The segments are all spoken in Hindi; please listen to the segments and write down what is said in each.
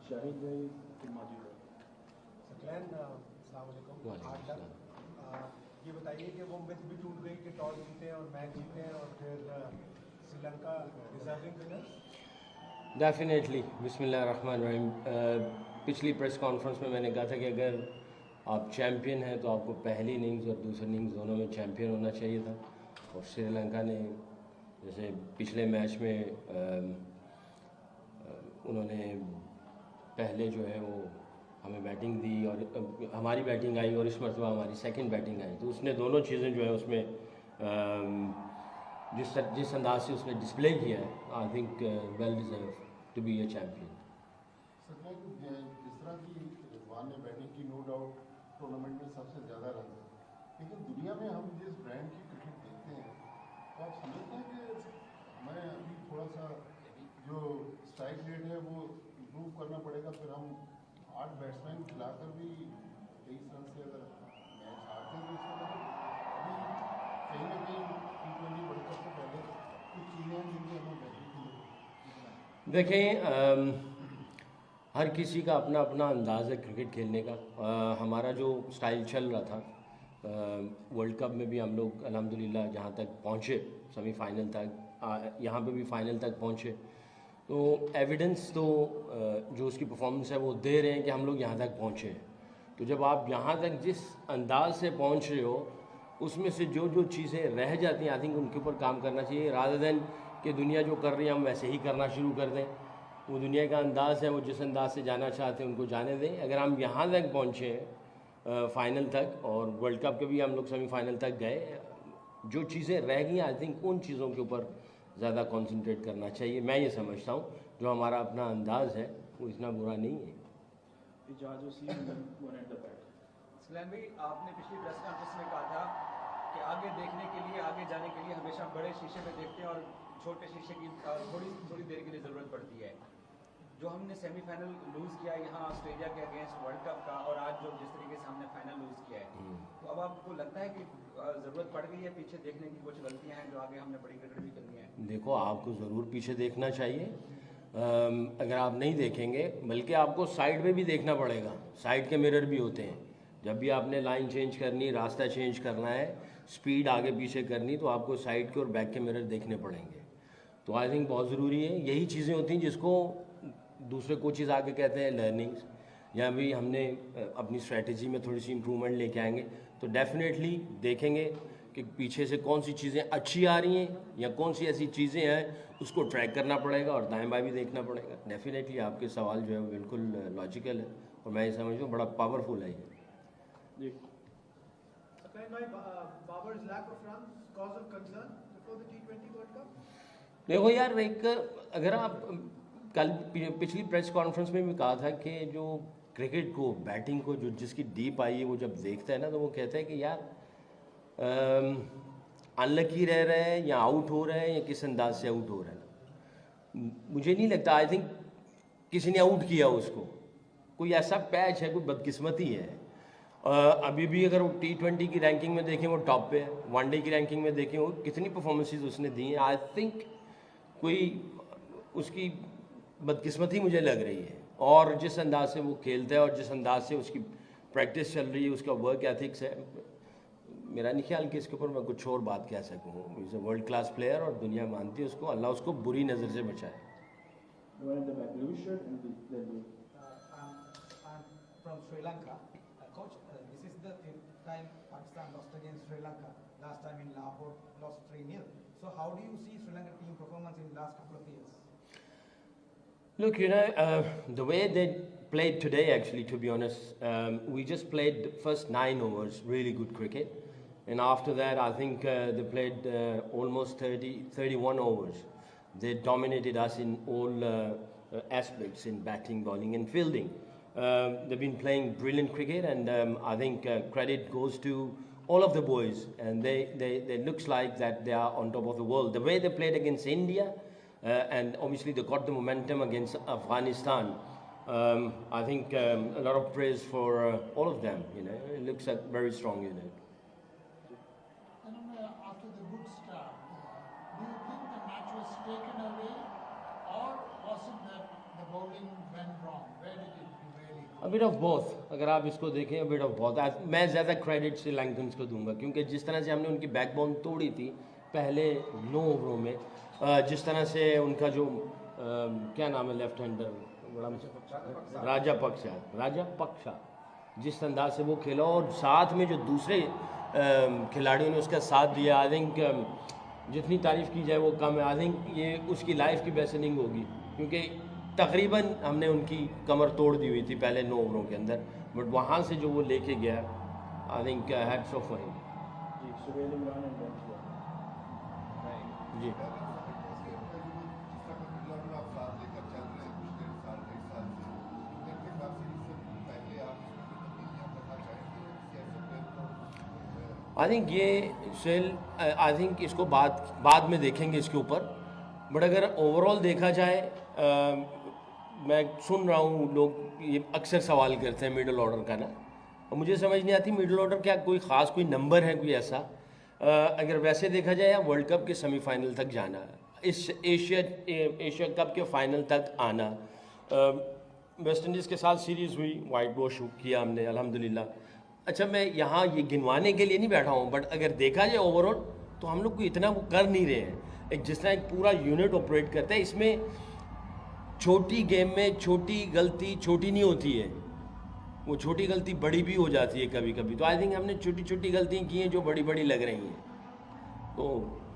शाहिद भाई फिर माजिद भाई। सकलैन अस्सलाम वालेकुम। आज तक ये बताइए कि वो मिथ भी टूट गई कि टॉस जीते और मैच जीते हैं और फिर श्रीलंका डिजर्विंग विनर्स। डेफिनेटली बिस्मिल्लाहिर्रहमानिर्रहीम। पिछली प्रेस कॉन्फ्रेंस में मैंने कहा था कि अगर आप चैम्पियन हैं तो आपको पहली इनिंग्स और दूसरी इनिंग्स दोनों में चैम्पियन होना चाहिए था। और श्रीलंका ने जैसे पिछले मैच में उन्होंने पहले जो है वो हमें बैटिंग दी और हमारी बैटिंग आई और इस मरतबा हमारी सेकंड बैटिंग आई, तो उसने दोनों चीज़ें जो है उसमें जिस अंदाज से उसने डिस्प्ले किया है, I think we'll deserve to be a champion. जिस तरह की रिजवान ने बैटिंग की, नो डाउट टूर्नामेंट में सबसे ज़्यादा रन है, लेकिन दुनिया में हम जिस ब्रांड की क्रिकेट देखते हैं तो आप समझते हैं कि मैं अभी थोड़ा सा जो स्ट्राइक रेट है वो इम्प्रूव करना पड़ेगा, फिर हम 8 बैट्समैन खिलाकर भी 23 रन से अगर मैच हारते हैं तो इसका मतलब अभी कहीं ना कहीं T20 वर्ल्ड कप से पहले कुछ चीज़ें हैं जिनकी हमें बेहतरी की। देखें, हर किसी का अपना अपना अंदाज़ है क्रिकेट खेलने का। हमारा जो स्टाइल चल रहा था वर्ल्ड कप में भी हम लोग अल्हम्दुलिल्लाह जहाँ तक पहुँचे सेमीफाइनल तक, यहाँ पे भी फाइनल तक पहुँचे, तो एविडेंस तो जो उसकी परफॉर्मेंस है वो दे रहे हैं कि हम लोग यहाँ तक पहुँचे। तो जब आप यहाँ तक जिस अंदाज से पहुँच रहे हो उसमें से जो जो चीज़ें रह जाती हैं, आई थिंक उनके ऊपर काम करना चाहिए, रादर देन कि दुनिया जो कर रही है हम वैसे ही करना शुरू कर दें। वो दुनिया का अंदाज़ है, वो जिस अंदाज से जाना चाहते हैं उनको जाने दें। अगर हम यहाँ तक पहुँचे फ़ाइनल तक और वर्ल्ड कप के भी हम लोग सेमीफाइनल तक गए, जो चीज़ें रह गई आई थिंक उन चीज़ों के ऊपर ज़्यादा कंसंट्रेट करना चाहिए। मैं ये समझता हूँ जो हमारा अपना अंदाज़ है वो इतना बुरा नहीं है। Ijaz Waseem one at the bat. Saqlain भाई, आपने पिछली प्रेस कॉन्फ्रेंस में कहा था कि आगे देखने के लिए, आगे जाने के लिए हमेशा बड़े शीशे में देखते हैं और छोटे शीशे की थोड़ी देर के लिए ज़रूरत पड़ती है। जो हमने सेमीफाइनल लूज़ किया यहाँ ऑस्ट्रेलिया के अगेंस्ट वर्ल्ड कप का, और आज जो जिस तरीके से हमने फाइनल लूज़ किया है, तो अब आपको लगता है कि ज़रूरत पड़ गई है पीछे देखने की, कुछ गलतियाँ हैं जो आगे हमने बड़ी क्रिकेट भी करनी है? देखो, आपको ज़रूर पीछे देखना चाहिए। अगर आप नहीं देखेंगे, बल्कि आपको साइड में भी देखना पड़ेगा। साइड के मिरर भी होते हैं। जब भी आपने लाइन चेंज करनी, रास्ता चेंज करना है, स्पीड आगे पीछे करनी, तो आपको साइड के और बैक के मिरर देखने पड़ेंगे। तो आई थिंक बहुत ज़रूरी है। यही चीज़ें होती हैं जिसको दूसरे कोचेज़ आके कहते हैं लर्निंग्स, या भी हमने अपनी स्ट्रेटजी में थोड़ी सी इम्प्रूवमेंट लेके आएंगे तो डेफिनेटली देखेंगे कि पीछे से कौन सी चीज़ें अच्छी आ रही हैं या कौन सी ऐसी चीज़ें हैं उसको ट्रैक करना पड़ेगा और दाएं बाएं भी देखना पड़ेगा। डेफिनेटली आपके सवाल जो है वो बिल्कुल लॉजिकल है और मैं ये समझता हूँ बड़ा पावरफुल है ये। देखो यार, एक अगर आप कल पिछली प्रेस कॉन्फ्रेंस में भी कहा था कि जो क्रिकेट को, बैटिंग को जो जिसकी डीप आई है वो जब देखता है ना तो वो कहता है कि यार अनलकी रह रहे हैं या आउट हो रहे हैं या किस अंदाज से आउट हो रहे हैं। मुझे नहीं लगता, आई थिंक किसी ने आउट किया उसको, कोई ऐसा पैच है, कोई बदकिस्मती है। अभी भी अगर वो T20 की रैंकिंग में देखें वो टॉप पे है, वनडे की रैंकिंग में देखें वो कितनी परफॉर्मेंसेस उसने दी हैं, आई थिंक कोई उसकी बदकिस्मती मुझे लग रही है। और जिस अंदाज से वो खेलता है और जिस अंदाज से उसकी प्रैक्टिस चल रही है, उसका वर्क एथिक्स है, मेरा नहीं ख्याल कि इसके ऊपर मैं कुछ और बात कह सकूँ। Is a world class player और दुनिया मानती है उसको, अल्लाह उसको बुरी नज़र से बचाए। From Sri Lanka, coach, this is the fifth time Pakistan lost against Sri Lanka. Last time in Lahore, lost 3-0. So how do you see Sri Lanka team performance in the last couple of years? Look, you know, the way they played today, actually, to be honest, we just played the first 9 overs, really good cricket. And after that, I think they played almost 31 overs. They dominated us in all aspects, in batting, bowling and fielding. They've been playing brilliant cricket, and I think credit goes to all of the boys. And they looks like that they are on top of the world. The way they played against India, and obviously they got the momentum against Afghanistan. I think a lot of praise for all of them. You know, it looks like very strong unit. And after the good start, do you think the match was taken away, or was it that the bowling went wrong? Where do bit of both, अगर आप इसको देखें बिट ऑफ बोथ। मैं ज़्यादा क्रेडिट श्रीलंकन्स को दूंगा क्योंकि जिस तरह से हमने उनकी बैकबोन तोड़ी थी पहले 9 ओवरों में, जिस तरह से उनका जो क्या नाम है लेफ्ट हैंडर, बड़ा राजापक्षा, जिस अंदाज से वो खेला और साथ में जो दूसरे खिलाड़ियों ने उसका साथ दिया, आई थिंक जितनी तारीफ़ की जाए वो कम है। आई थिंक ये उसकी लाइफ की बेस्ट इनिंग होगी क्योंकि तकरीबन हमने उनकी कमर तोड़ दी हुई थी पहले 9 ओवरों के अंदर, बट वहाँ से जो वो लेके गया, I think hats off for him. जी सुहेल इमरान एंड बेंच जी आई थिंक ये सेल, आई थिंक इसको बाद में देखेंगे इसके ऊपर, बट अगर ओवरऑल देखा जाए मैं सुन रहा हूँ लोग ये अक्सर सवाल करते हैं मिडिल ऑर्डर का ना, और मुझे समझ नहीं आती मिडिल ऑर्डर क्या कोई ख़ास कोई नंबर है कोई ऐसा। अगर वैसे देखा जाए या वर्ल्ड कप के सेमीफाइनल तक जाना, इस एशिया कप के फाइनल तक आना, वेस्ट इंडीज़ के साथ सीरीज़ हुई, वाइट वॉश किया हमने अल्हम्दुलिल्लाह। अच्छा मैं यहाँ ये गिनवाने के लिए नहीं बैठा हूँ, बट अगर देखा जाए ओवरऑल तो हम लोग को इतना वो कर नहीं रहे हैं। एक जिस तरह एक पूरा यूनिट ऑपरेट करता है, इसमें छोटी गेम में छोटी गलती छोटी नहीं होती है, वो छोटी गलती बड़ी भी हो जाती है कभी कभी। तो आई थिंक हमने छोटी छोटी गलतियाँ की हैं जो बड़ी बड़ी लग रही हैं, तो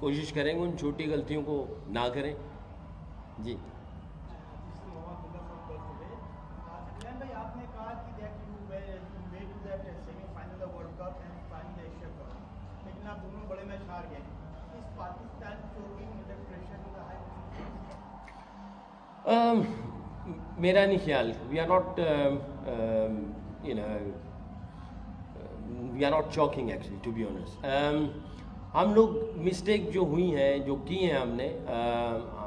कोशिश करेंगे उन छोटी गलतियों को ना करें। जी भाई आपने कहा कि that you way to that semifinal of world cup and final Asia cup, लेकिन आप दोनों बड़े मैच हार गए। इस Pakistan choking under pressure to the high, मेरा नहीं ख्याल, we are not we are not choking actually to be honest. हम लोग मिस्टेक जो हुई हैं जो की हैं हमने,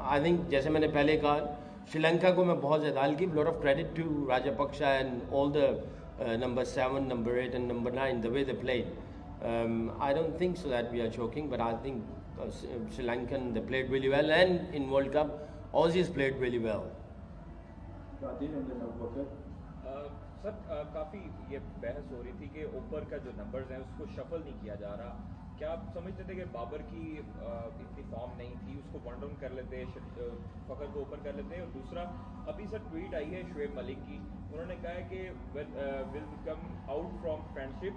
आई थिंक जैसे मैंने पहले कहा श्रीलंका को मैं बहुत ज़्यादा, I give lot of credit to Rajapaksa and all the number 7, number 8 and number 9 the way they played. I don't think so that we are choking, but I think Sri Lankan they played really well, and in World Cup Aussies played really well. Rajeev and then Abubakar. Sir काफ़ी ये बहस हो रही थी कि ऊपर का जो नंबर्स हैं उसको शफल नहीं किया जा रहा। क्या आप समझते थे कि बाबर की इतनी फॉर्म नहीं थी, उसको वन डाउन कर लेते, फ़खर को ओपन कर लेते? और दूसरा अभी सर ट्वीट आई है शुएब मलिक की, उन्होंने कहा है कि will come out from friendship,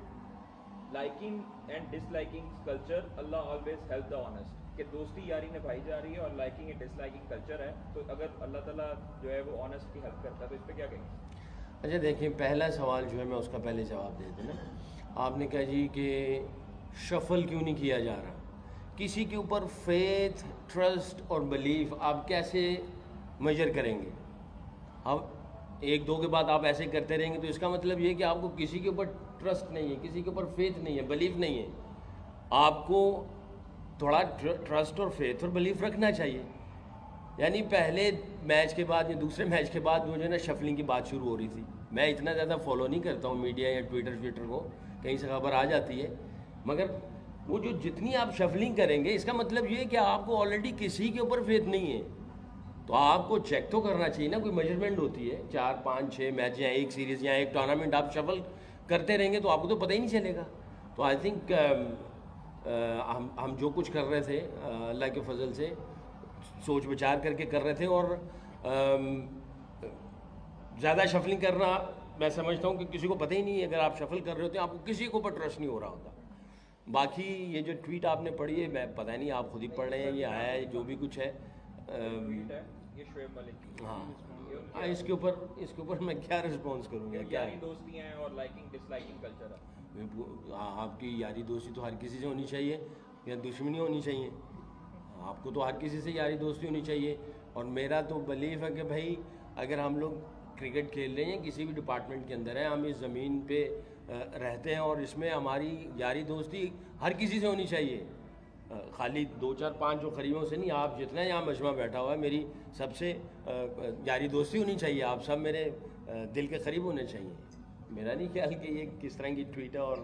liking and disliking culture, Allah always help the honest, कि दोस्ती यारी निभाई जा रही है और लाइकिंग एंड डिसलाइकिंग कल्चर है, तो अगर अल्लाह ताला जो है वो ऑनेस्ट की हेल्प करता है तो इस पर क्या कहेंगे? अच्छा देखिए, पहला सवाल जो है मैं उसका पहले जवाब दे देना। आपने कहा जी कि शफल क्यों नहीं किया जा रहा, किसी के ऊपर फेथ, ट्रस्ट और बिलीफ आप कैसे मेजर करेंगे? अब एक दो के बाद आप ऐसे करते रहेंगे तो इसका मतलब ये कि आपको किसी के ऊपर ट्रस्ट नहीं है, किसी के ऊपर फेथ नहीं है, बिलीफ नहीं है। आपको थोड़ा ट्रस्ट और फेथ और बिलीफ रखना चाहिए। यानी पहले मैच के बाद या दूसरे मैच के बाद वो जो है ना शफलिंग की बात शुरू हो रही थी। मैं इतना ज़्यादा फॉलो नहीं करता हूँ मीडिया या ट्विटर को, कहीं से खबर आ जाती है, मगर वो जो जितनी आप शफलिंग करेंगे इसका मतलब ये है कि आपको ऑलरेडी किसी के ऊपर फेथ नहीं है, तो आपको चेक तो करना चाहिए ना। कोई मेजरमेंट होती है, 4, 5, 6 मैच या एक सीरीज़ या एक टूर्नामेंट आप शफल करते रहेंगे तो आपको तो पता ही नहीं चलेगा। तो आई थिंक हम जो कुछ कर रहे थे अल्लाह के फजल से सोच विचार करके कर रहे थे, और ज़्यादा शफलिंग करना मैं समझता हूँ कि किसी को पता ही नहीं है। अगर आप शफल कर रहे होते हैं आपको किसी के ऊपर ट्रस्ट नहीं हो रहा होता। बाकी ये जो ट्वीट आपने पढ़ी है, मैं पता नहीं आप खुद ही पढ़ रहे हैं, ये आया है जो भी कुछ है, ये शुएब मलिक की, हाँ, इसके ऊपर मैं क्या रिस्पॉन्स करूँगा? क्या यारी दोस्ती हैं और लाइकिंग डिसलाइकिंग कल्चर है। आपकी यारी दोस्ती तो हर किसी से होनी चाहिए या दुश्मनी होनी चाहिए? आपको तो हर किसी से यारी दोस्ती होनी चाहिए। और मेरा तो बिलीफ है कि भाई अगर हम लोग क्रिकेट खेल रहे हैं, किसी भी डिपार्टमेंट के अंदर है, हम इस ज़मीन पे रहते हैं और इसमें हमारी यारी दोस्ती हर किसी से होनी चाहिए, खाली 2, 4, 5 जो करीबों से नहीं। आप जितना यहाँ मजमा बैठा हुआ है, मेरी सबसे यारी दोस्ती होनी चाहिए, आप सब मेरे दिल के करीब होने चाहिए। मेरा नहीं ख्याल कि ये किस तरह की ट्वीट है और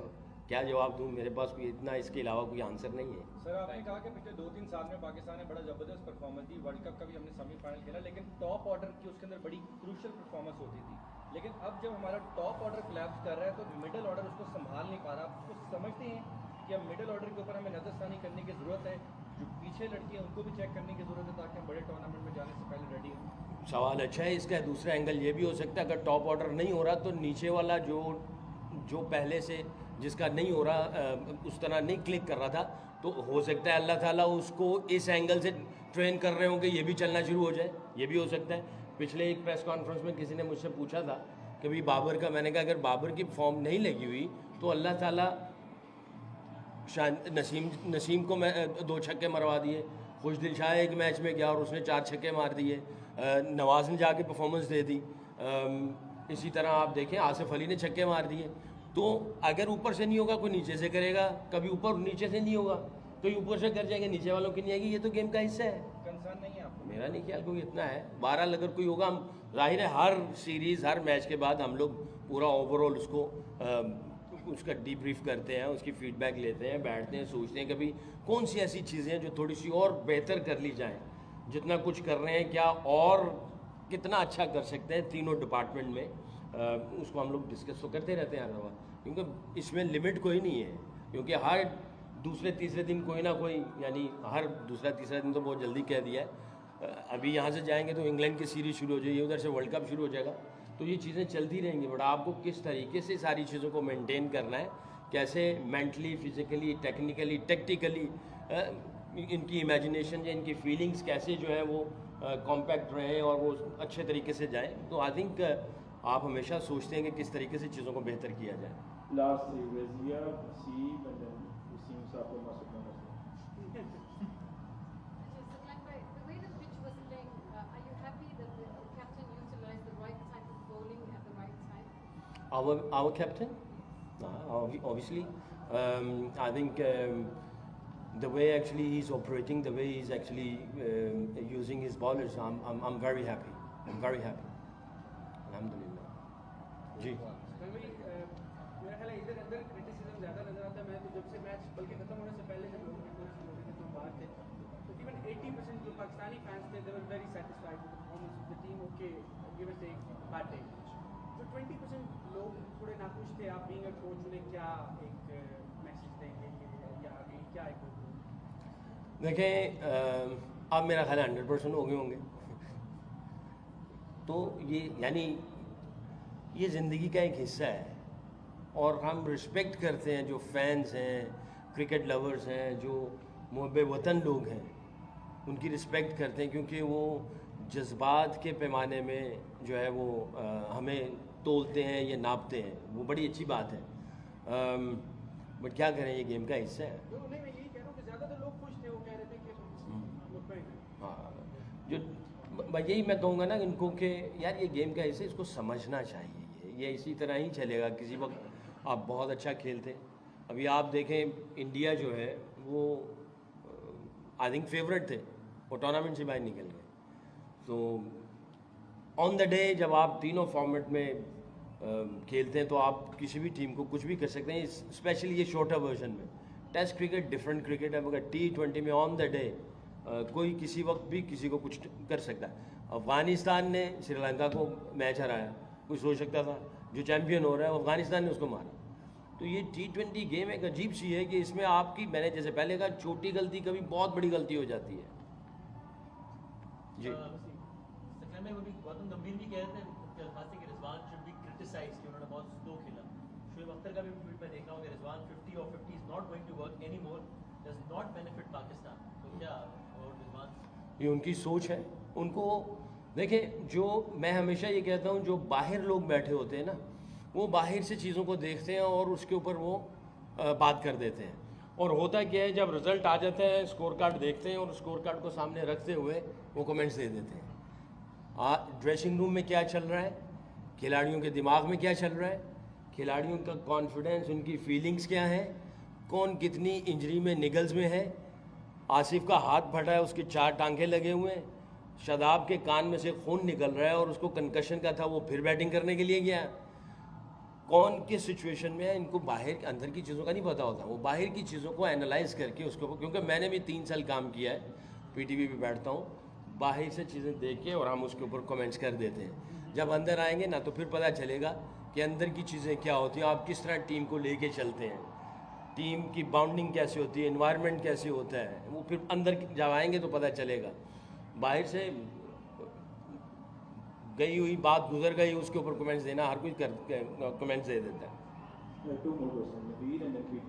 क्या जवाब दूँ, मेरे पास कोई इतना इसके अलावा कोई आंसर नहीं है। सर आपने कहा कि पिछले 2-3 साल में पाकिस्तान ने बड़ा ज़बरदस्त परफॉर्मेंस दी, वर्ल्ड कप का भी हमने सेमीफाइनल खेला, लेकिन टॉप ऑर्डर की उसके अंदर बड़ी क्रूशियल परफॉर्मेंस होती थी। लेकिन अब जब हमारा टॉप ऑर्डर कोलैप्स कर रहा है तो मिडिल ऑर्डर उसको संभाल नहीं पा रहा। आप उसको समझते हैं कि अब मिडिल ऑर्डर के ऊपर हमें नजरसानी करने की ज़रूरत है, जो पीछे लड़की है उनको भी चेक करने की ज़रूरत है ताकि हम बड़े टूर्नामेंट में जाने से पहले रेडी हों। सवाल अच्छा है। इसका दूसरा एंगल ये भी हो सकता है, अगर टॉप ऑर्डर नहीं हो रहा तो नीचे वाला जो पहले से जिसका नहीं हो रहा उस तरह नहीं क्लिक कर रहा था, तो हो सकता है अल्लाह ताला उसको इस एंगल से ट्रेन कर रहे होंगे, ये भी चलना शुरू हो जाए, ये भी हो सकता है। पिछले एक प्रेस कॉन्फ्रेंस में किसी ने मुझसे पूछा था कि भाई बाबर का, मैंने कहा अगर बाबर की फॉर्म नहीं लगी हुई तो अल्लाह ताला नसीम को 2 छक्के मरवा दिए, खुशदिल शाह एक मैच में गया और उसने 4 छक्के मार दिए, नवाज ने जाके परफॉर्मेंस दे दी, इसी तरह आप देखें आसिफ अली ने छक्के मार दिए। तो अगर ऊपर से नहीं होगा कोई नीचे से करेगा, कभी ऊपर नीचे से नहीं होगा कोई ऊपर से कर जाएंगे, नीचे वालों की नहीं आएगी। ये तो गेम का हिस्सा है। कंसर्न नहीं है आपको? मेरा नहीं ख्याल कोई इतना है। 12 अगर कोई होगा, हम जाहिर है हर सीरीज़ हर मैच के बाद हम लोग पूरा ओवरऑल उसका डीब्रीफ करते हैं, उसकी फीडबैक लेते हैं, बैठते हैं, सोचते हैं कभी कौन सी ऐसी चीज़ें हैं जो थोड़ी सी और बेहतर कर ली जाएँ, जितना कुछ कर रहे हैं क्या और कितना अच्छा कर सकते हैं तीनों डिपार्टमेंट में। उसको हम लोग डिस्कस तो करते रहते हैं हर दफ़ा, क्योंकि इसमें लिमिट कोई नहीं है, क्योंकि हर दूसरे तीसरे दिन कोई ना कोई, यानी हर दूसरा तीसरा दिन तो बहुत जल्दी कह दिया है। अभी यहाँ से जाएंगे तो इंग्लैंड की सीरीज़ शुरू हो जाएगी, उधर से वर्ल्ड कप शुरू हो जाएगा, तो ये चीज़ें चलती रहेंगी। बट आपको किस तरीके से सारी चीज़ों को मेंटेन करना है, कैसे मेंटली, फिज़िकली, टेक्निकली, टैक्टिकली इनकी इमेजिनेशन या इनकी फीलिंग्स कैसे जो है वो कॉम्पैक्ट रहें और वो अच्छे तरीके से जाएँ। तो आई थिंक आप हमेशा सोचते हैं कि किस तरीके से चीज़ों को बेहतर किया जाए। Last three, Vezia, Seeb, and then Wasim Sako Masuk Nagar. The way the pitch was playing, are you happy that the captain utilized the right type of bowling at the right time? Our captain? Obviously. I think the way actually he's operating, the way he's actually using his bowlers, I'm very happy. I'm very happy. Alhamdulillah. जी। मेरा ख्याल है इधर अंदर क्रिटिसिज्म ज़्यादा नजर आता है। मैं तो जब से मैच बल्कि खत्म होने से पहले जब लोगों के कोच शुरू होते थे तो बाहर थे, तो इवन 80% जो पाकिस्तानी फैंस थे they were very satisfied with the performance of the team. Okay, give us एक बैड डे। जो 20% लोग थोड़े नाखुश थे, आप बीइंग अ कोच उन्हें क्या एक मैसेज देंगे या आगे क्या एक? देखें, अब मेरा ख्याल 100% हो गए होंगे, तो ये यानी ये ज़िंदगी का एक हिस्सा है और हम रिस्पेक्ट करते हैं जो फैंस हैं, क्रिकेट लवर्स हैं, जो मुहब्बे वतन लोग हैं, उनकी रिस्पेक्ट करते हैं, क्योंकि वो जज्बात के पैमाने में जो है वो हमें तोलते हैं या नापते हैं, वो बड़ी अच्छी बात है। बट क्या करें, ये गेम का हिस्सा है। नहीं, मैं यही कह रहा हूँ कि ज़्यादातर लोग खुश थे, वो कह रहे थे कि हाँ, जो यही मैं कहूँगा ना इनको कि यार ये गेम का हिस्सा, इसको समझना चाहिए। ये इसी तरह ही चलेगा। किसी वक्त आप बहुत अच्छा खेलते, अभी आप देखें इंडिया जो है वो आई थिंक फेवरेट थे, वो टूर्नामेंट से बाहर निकल गए। तो ऑन द डे जब आप तीनों फॉर्मेट में खेलते हैं तो आप किसी भी टीम को कुछ भी कर सकते हैं, स्पेशली ये शॉर्टर वर्जन में। टेस्ट क्रिकेट डिफरेंट क्रिकेट है, मगर T20 में ऑन द डे कोई किसी वक्त भी किसी को कुछ कर सकता है। अफ़गानिस्तान ने श्रीलंका को मैच हराया, कोई सोच सकता था? जो चैम्पियन हो रहा है अफ़गानिस्तान ने उसको मारा। तो ये T20 गेम एक अजीब सी है कि इसमें आपकी, मैंने जैसे पहले कहा, छोटी गलती कभी बहुत बड़ी गलती हो जाती है। जी में वो भी गौतम गंभीर भी कह रहे थे खासी कि रिजवान शुड बी क्रिटिसाइज्ड कि उन्होंने बहुत स्लो खेला। शुएब अख्तर का भी ट्वीट में देखा हूं कि रिजवान 50 और 50 is not going to work anymore, does not benefit Pakistan. तो क्या और रिजवान, ये उनकी सोच है। उनको देखें, जो मैं हमेशा ये कहता हूँ, जो बाहर लोग बैठे होते हैं ना, वो बाहर से चीज़ों को देखते हैं और उसके ऊपर वो बात कर देते हैं। और होता क्या है, जब रिज़ल्ट आ जाता है स्कोर कार्ड देखते हैं और स्कोर कार्ड को सामने रखते हुए वो कमेंट्स दे देते हैं। ड्रेसिंग रूम में क्या चल रहा है, खिलाड़ियों के दिमाग में क्या चल रहा है, खिलाड़ियों का कॉन्फिडेंस, उनकी फीलिंग्स क्या है, कौन कितनी इंजरी में निगल्स में है। आसिफ का हाथ फटा है, उसके 4 टांके लगे हुए हैं, शादाब के कान में से खून निकल रहा है और उसको कंकशन का था, वो फिर बैटिंग करने के लिए गया। कौन किस सिचुएशन में है, इनको बाहर अंदर की चीज़ों का नहीं पता होता। वो बाहर की चीज़ों को एनालाइज करके उसको, क्योंकि मैंने भी 3 साल काम किया है, PTV पे बैठता हूँ, बाहर से चीज़ें देख के और हम उसके ऊपर कमेंट्स कर देते हैं। जब अंदर आएंगे ना तो फिर पता चलेगा कि अंदर की चीज़ें क्या होती हैं, आप किस तरह टीम को लेके चलते हैं, टीम की बाउंडिंग कैसे होती है, एनवायरनमेंट कैसे होता है, वो फिर अंदर जब आएंगे तो पता चलेगा। बाहर से गई हुई बात गुजर गई, उसके ऊपर कमेंट्स देना, हर कोई कमेंट्स दे देता है। Two more questions, Nabeel and then PT.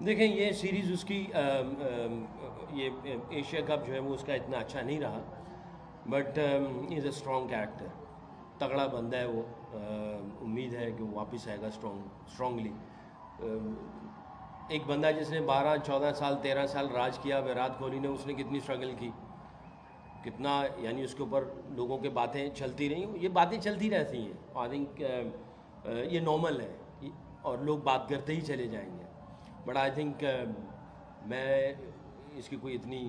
देखें ये सीरीज़ उसकी ये एशिया कप जो है वो उसका इतना अच्छा नहीं रहा, but is a strong character, तगड़ा बंदा है वो। उम्मीद है कि वो वापस आएगा स्ट्रॉन्गली। एक बंदा जिसने 12, 14 साल, 13 साल राज किया, विराट कोहली ने, उसने कितनी स्ट्रगल की, कितना, यानी उसके ऊपर लोगों के बातें चलती रही, ये बातें चलती रहती हैं। आई थिंक ये नॉर्मल है और लोग बात करते ही चले जाएंगे, बट आई थिंक मैं इसकी कोई इतनी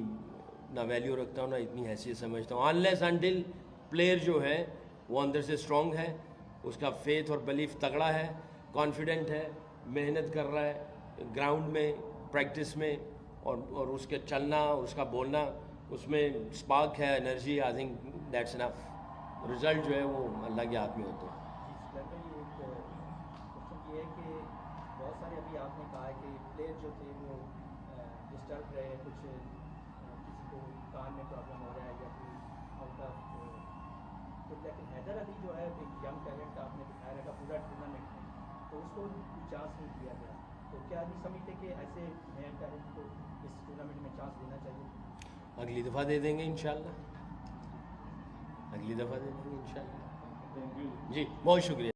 ना वैल्यू रखता हूँ ना इतनी हैसियत समझता हूँ, अनलेस अनटिल प्लेयर जो है वो अंदर से स्ट्रॉन्ग है, उसका फेथ और बिलीफ तगड़ा है, कॉन्फिडेंट है, मेहनत कर रहा है ग्राउंड में, प्रैक्टिस में, और उसके चलना, उसका बोलना, उसमें स्पार्क है, energy. I think that's enough. Result जो है वो अल्लाह के हाथ में होते हैं। क्वेश्चन ये है कि बहुत सारे अभी आपने कहा है कि प्लेयर जो थे वो डिस्टर्ब रहे, कुछ किसी को कान में प्रॉब्लम हो रहा है या कोई आउट ऑफ, तो लेकिन हैदर अली जो है एक यंग टैलेंट आपने दिखाया रहेगा पूरा टूर्नामेंट में, तो उसको चांस नहीं दिया गया, तो क्या नहीं समझते कि ऐसे नए टैलेंट को इस टूर्नामेंट में चांस देना चाहिए? अगली दफ़ा दे देंगे इंशाल्लाह, अगली दफ़ा दे देंगे इंशाल्लाह। जी बहुत शुक्रिया।